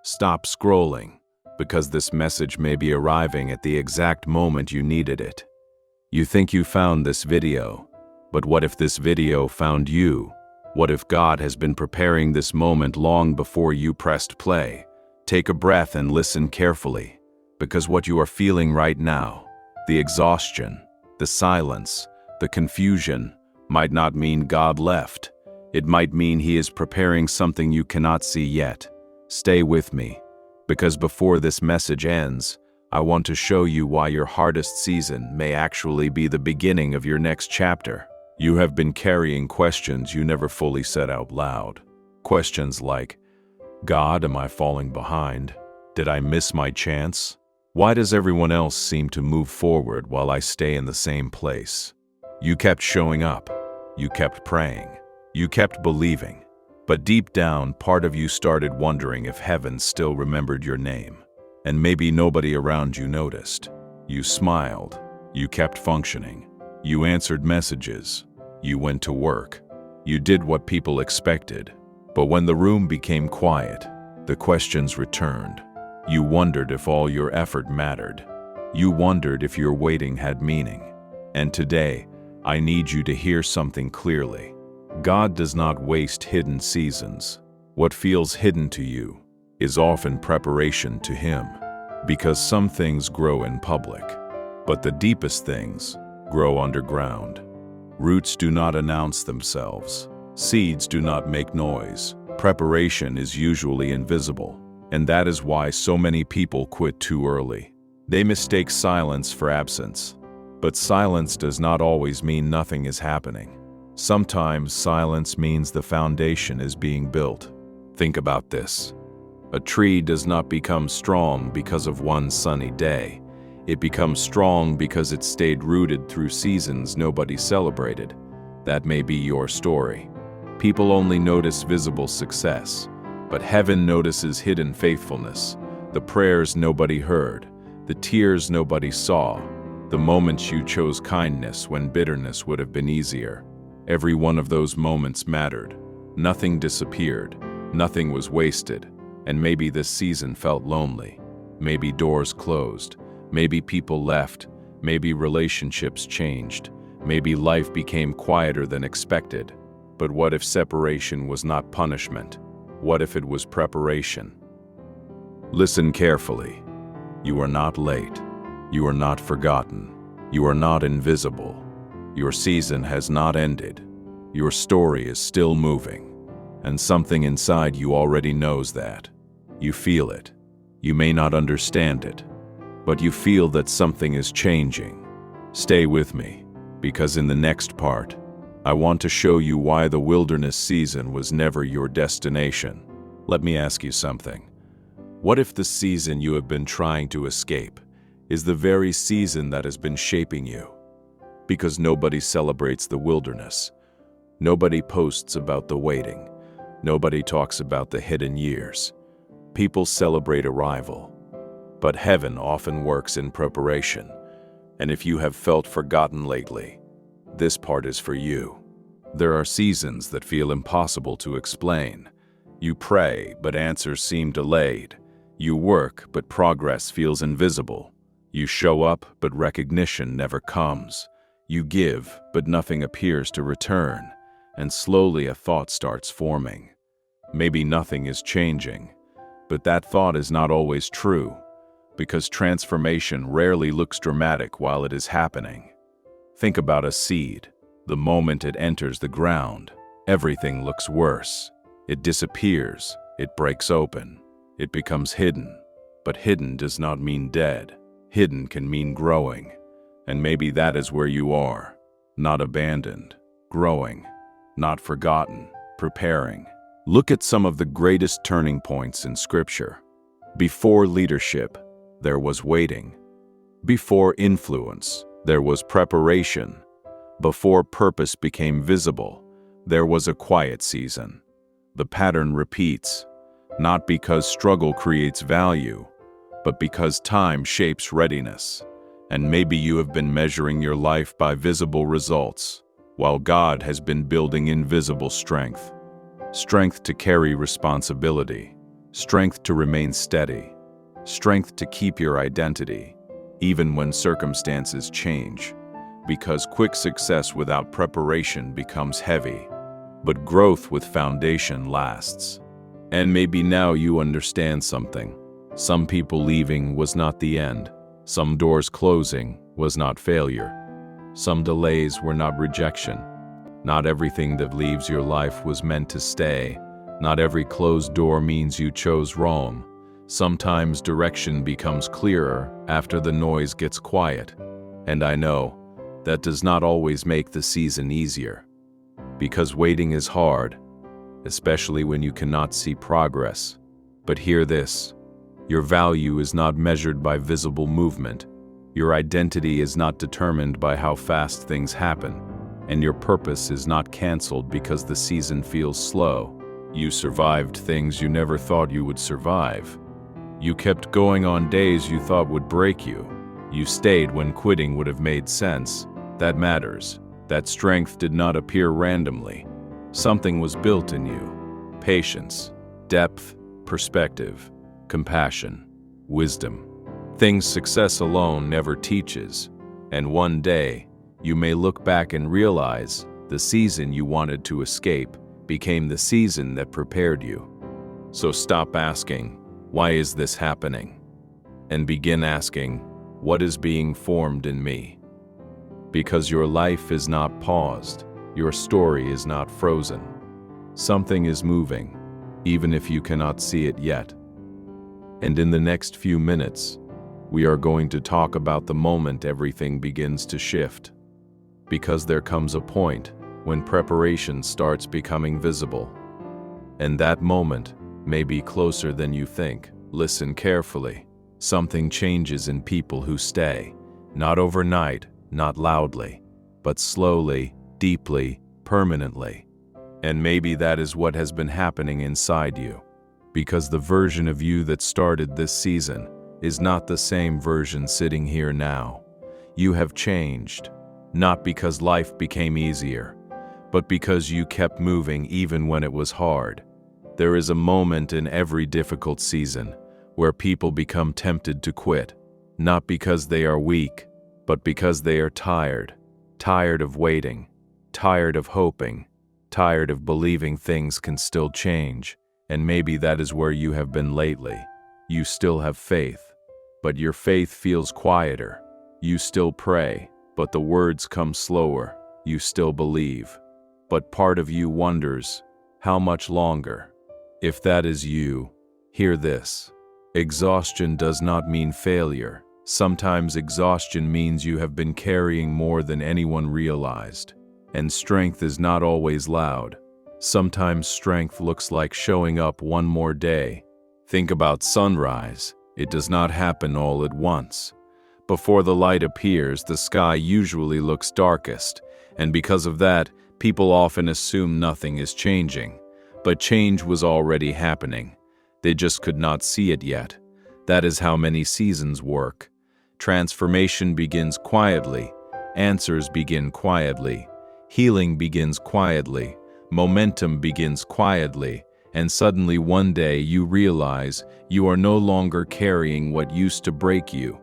Stop scrolling, because this message may be arriving at the exact moment you needed it. You think you found this video, but what if this video found you? What if God has been preparing this moment long before you pressed play? Take a breath and listen carefully, because what you are feeling right now, the exhaustion, the silence, the confusion, might not mean God left. It might mean He is preparing something you cannot see yet. Stay with me, because before this message ends, I want to show you why your hardest season may actually be the beginning of your next chapter. You have been carrying questions you never fully said out loud. Questions like, God, am I falling behind? Did I miss my chance? Why does everyone else seem to move forward while I stay in the same place? You kept showing up. You kept praying. You kept believing. But deep down, part of you started wondering if heaven still remembered your name. And maybe nobody around you noticed. You smiled. You kept functioning. You answered messages. You went to work. You did what people expected. But when the room became quiet, the questions returned. You wondered if all your effort mattered. You wondered if your waiting had meaning. And today, I need you to hear something clearly. God does not waste hidden seasons. What feels hidden to you is often preparation to Him. Because some things grow in public, but the deepest things grow underground. Roots do not announce themselves. Seeds do not make noise. Preparation is usually invisible, and that is why so many people quit too early. They mistake silence for absence. But silence does not always mean nothing is happening. Sometimes silence means the foundation is being built. Think about this. A tree does not become strong because of one sunny day. It becomes strong because it stayed rooted through seasons nobody celebrated. That may be your story. People only notice visible success, but heaven notices hidden faithfulness, the prayers nobody heard, the tears nobody saw, the moments you chose kindness when bitterness would have been easier. Every one of those moments mattered. Nothing disappeared. Nothing was wasted. And maybe this season felt lonely. Maybe doors closed. Maybe people left. Maybe relationships changed. Maybe life became quieter than expected. But what if separation was not punishment? What if it was preparation? Listen carefully. You are not late. You are not forgotten. You are not invisible. Your season has not ended. Your story is still moving. And something inside you already knows that. You feel it. You may not understand it, but you feel that something is changing. Stay with me, because in the next part, I want to show you why the wilderness season was never your destination. Let me ask you something. What if the season you have been trying to escape is the very season that has been shaping you? Because nobody celebrates the wilderness. Nobody posts about the waiting. Nobody talks about the hidden years. People celebrate arrival. But heaven often works in preparation. And if you have felt forgotten lately, this part is for you. There are seasons that feel impossible to explain. You pray, but answers seem delayed. You work, but progress feels invisible. You show up, but recognition never comes. You give, but nothing appears to return. And slowly a thought starts forming. Maybe nothing is changing. But that thought is not always true, because transformation rarely looks dramatic while it is happening. Think about a seed. The moment it enters the ground, everything looks worse. It disappears. It breaks open. It becomes hidden. But hidden does not mean dead. Hidden can mean growing. And maybe that is where you are. Not abandoned. Growing. Not forgotten. Preparing. Look at some of the greatest turning points in Scripture. Before leadership, there was waiting. Before influence, there was preparation. Before purpose became visible, there was a quiet season. The pattern repeats, not because struggle creates value, but because time shapes readiness. And maybe you have been measuring your life by visible results, while God has been building invisible strength. Strength to carry responsibility, strength to remain steady, strength to keep your identity, even when circumstances change. Because quick success without preparation becomes heavy, but growth with foundation lasts. And maybe now you understand something. Some people leaving was not the end. Some doors closing was not failure. Some delays were not rejection. Not everything that leaves your life was meant to stay. Not every closed door means you chose wrong. Sometimes direction becomes clearer after the noise gets quiet. And I know that does not always make the season easier. Because waiting is hard, especially when you cannot see progress. But hear this: your value is not measured by visible movement. Your identity is not determined by how fast things happen. And your purpose is not canceled because the season feels slow. You survived things you never thought you would survive. You kept going on days you thought would break you. You stayed when quitting would have made sense. That matters. That strength did not appear randomly. Something was built in you. Patience, depth, perspective, compassion, wisdom. Things success alone never teaches. And one day, you may look back and realize the season you wanted to escape became the season that prepared you. So stop asking, "Why is this happening?" and begin asking, "What is being formed in me?" Because your life is not paused, your story is not frozen. Something is moving, even if you cannot see it yet. And in the next few minutes, we are going to talk about the moment everything begins to shift. Because there comes a point when preparation starts becoming visible. And that moment may be closer than you think. Listen carefully. Something changes in people who stay, not overnight, not loudly, but slowly, deeply, permanently. And maybe that is what has been happening inside you. Because the version of you that started this season is not the same version sitting here now. You have changed, not because life became easier, but because you kept moving even when it was hard. There is a moment in every difficult season where people become tempted to quit, not because they are weak, but because they are tired. Tired of waiting, tired of hoping, tired of believing things can still change. And maybe that is where you have been lately. You still have faith, but your faith feels quieter. You still pray, but the words come slower. You still believe, but part of you wonders, how much longer? If that is you, hear this. Exhaustion does not mean failure. Sometimes exhaustion means you have been carrying more than anyone realized. And strength is not always loud. Sometimes strength looks like showing up one more day. Think about sunrise. It does not happen all at once. Before the light appears, the sky usually looks darkest, and because of that, people often assume nothing is changing. But change was already happening. They just could not see it yet. That is how many seasons work. Transformation begins quietly. Answers begin quietly. Healing begins quietly. Momentum begins quietly. And suddenly one day you realize you are no longer carrying what used to break you.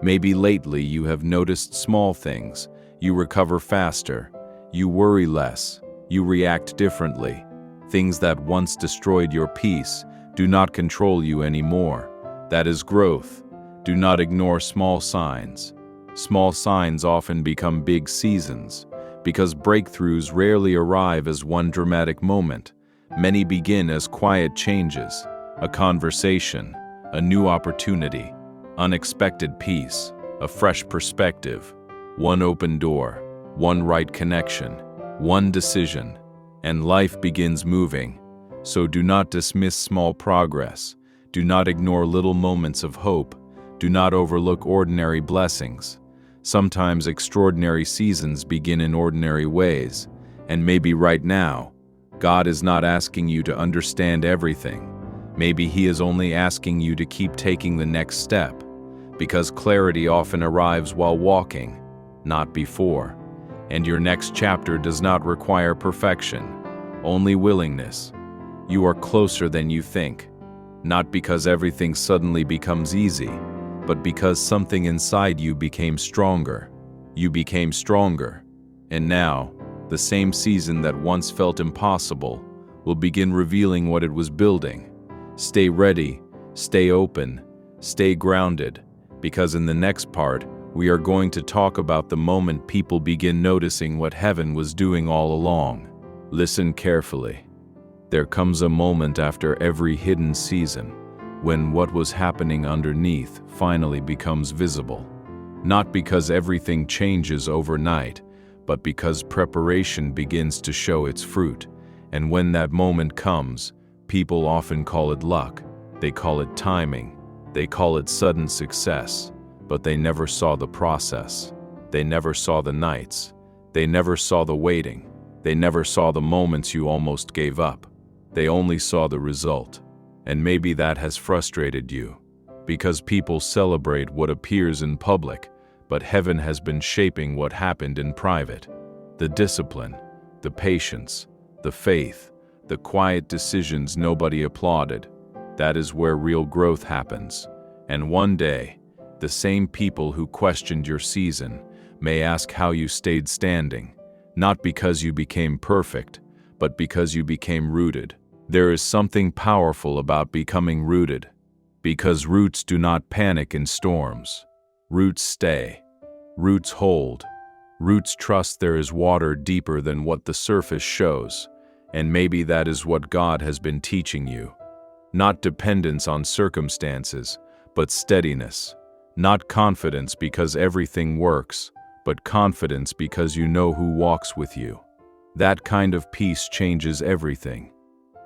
Maybe lately you have noticed small things. You recover faster. You worry less. You react differently. Things that once destroyed your peace do not control you anymore. That is growth. Do not ignore small signs. Small signs often become big seasons, because breakthroughs rarely arrive as one dramatic moment. Many begin as quiet changes, a conversation, a new opportunity, unexpected peace, a fresh perspective, one open door, one right connection, one decision, and life begins moving. So do not dismiss small progress. Do not ignore little moments of hope. Do not overlook ordinary blessings. Sometimes extraordinary seasons begin in ordinary ways, and maybe right now, God is not asking you to understand everything. Maybe He is only asking you to keep taking the next step, because clarity often arrives while walking, not before. And your next chapter does not require perfection, only willingness. You are closer than you think. Not because everything suddenly becomes easy, but because something inside you became stronger. You became stronger. And now, the same season that once felt impossible will begin revealing what it was building. Stay ready, stay open, stay grounded, because in the next part, we are going to talk about the moment people begin noticing what heaven was doing all along. Listen carefully. There comes a moment after every hidden season when what was happening underneath finally becomes visible. Not because everything changes overnight, but because preparation begins to show its fruit. And when that moment comes, people often call it luck, they call it timing, they call it sudden success, but they never saw the process. They never saw the nights. They never saw the waiting. They never saw the moments you almost gave up. They only saw the result. And maybe that has frustrated you, because people celebrate what appears in public, but heaven has been shaping what happened in private. The discipline, the patience, the faith, the quiet decisions nobody applauded. That is where real growth happens. And one day, the same people who questioned your season may ask how you stayed standing, not because you became perfect, but because you became rooted. There is something powerful about becoming rooted, because roots do not panic in storms. Roots stay. Roots hold. Roots trust there is water deeper than what the surface shows, and maybe that is what God has been teaching you. Not dependence on circumstances, but steadiness. Not confidence because everything works, but confidence because you know who walks with you. That kind of peace changes everything.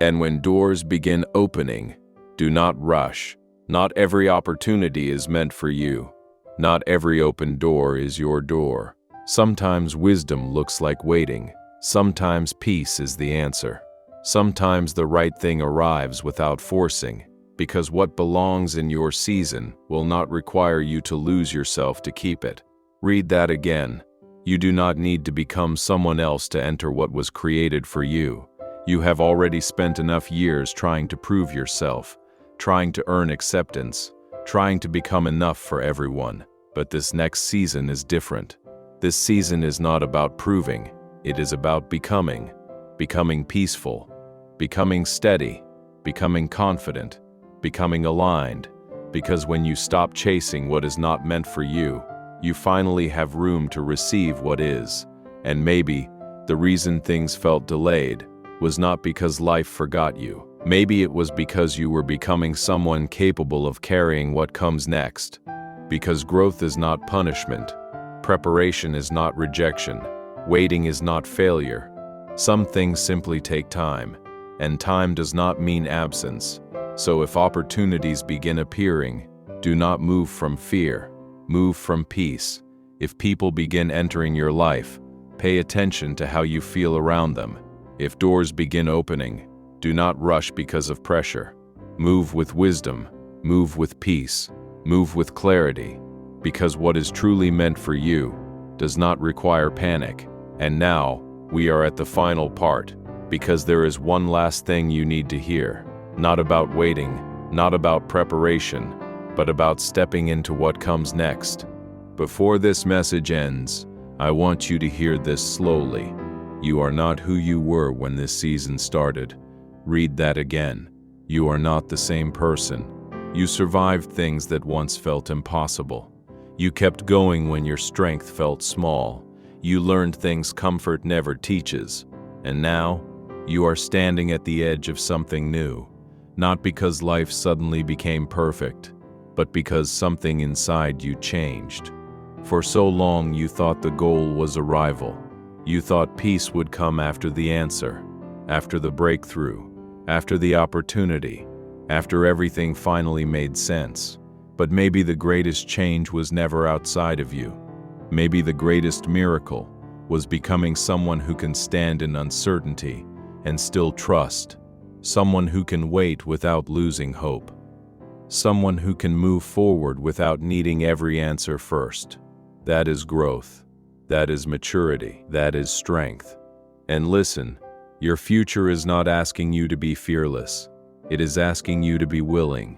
And when doors begin opening, do not rush. Not every opportunity is meant for you. Not every open door is your door. Sometimes wisdom looks like waiting. Sometimes peace is the answer. Sometimes the right thing arrives without forcing, because what belongs in your season will not require you to lose yourself to keep it. Read that again. You do not need to become someone else to enter what was created for you. You have already spent enough years trying to prove yourself, trying to earn acceptance, trying to become enough for everyone. But this next season is different. This season is not about proving, it is about becoming. Becoming peaceful, becoming steady, becoming confident, becoming aligned. Because when you stop chasing what is not meant for you, you finally have room to receive what is. And maybe the reason things felt delayed was not because life forgot you. Maybe it was because you were becoming someone capable of carrying what comes next. Because growth is not punishment. Preparation is not rejection. Waiting is not failure. Some things simply take time, and time does not mean absence. So if opportunities begin appearing, do not move from fear, move from peace. If people begin entering your life, pay attention to how you feel around them. If doors begin opening, do not rush because of pressure. Move with wisdom, move with peace, move with clarity, because what is truly meant for you does not require panic. And now, we are at the final part, because there is one last thing you need to hear. Not about waiting, not about preparation, but about stepping into what comes next. Before this message ends, I want you to hear this slowly. You are not who you were when this season started. Read that again. You are not the same person. You survived things that once felt impossible. You kept going when your strength felt small. You learned things comfort never teaches. And now, you are standing at the edge of something new. Not because life suddenly became perfect, but because something inside you changed. For so long you thought the goal was arrival. You thought peace would come after the answer, after the breakthrough, after the opportunity, after everything finally made sense. But maybe the greatest change was never outside of you. Maybe the greatest miracle was becoming someone who can stand in uncertainty and still trust. Someone who can wait without losing hope. Someone who can move forward without needing every answer first. That is growth. That is maturity. That is strength. And listen, your future is not asking you to be fearless. It is asking you to be willing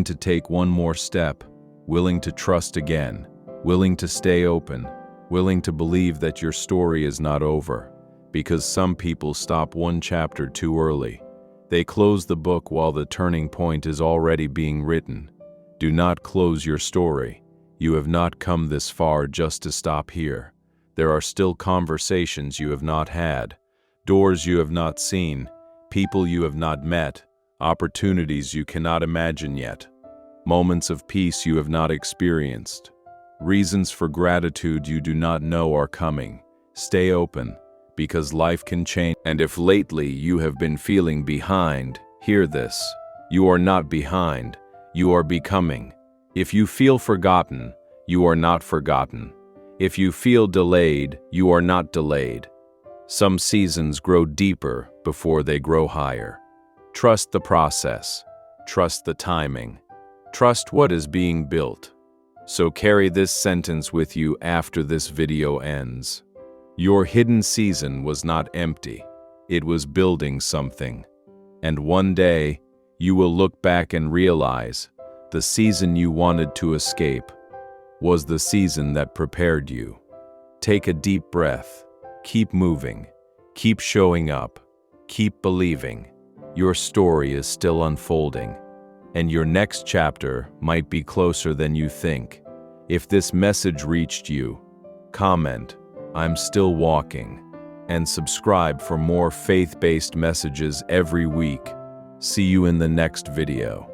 to take one more step, willing to trust again, willing to stay open, willing to believe that your story is not over. Because some people stop one chapter too early. They close the book while the turning point is already being written. Do not close your story. You have not come this far just to stop here. There are still conversations you have not had, doors you have not seen, people you have not met, opportunities you cannot imagine yet, moments of peace you have not experienced, reasons for gratitude you do not know are coming. Stay open, because life can change. And if lately you have been feeling behind, hear this. You are not behind, you are becoming. If you feel forgotten, you are not forgotten. If you feel delayed, you are not delayed. Some seasons grow deeper before they grow higher. Trust the process. Trust the timing. Trust what is being built. So carry this sentence with you after this video ends. Your hidden season was not empty. It was building something. And one day, you will look back and realize the season you wanted to escape was the season that prepared you. Take a deep breath. Keep moving. Keep showing up. Keep believing. Your story is still unfolding, and your next chapter might be closer than you think. If this message reached you, comment, "I'm still walking," and subscribe for more faith-based messages every week. See you in the next video.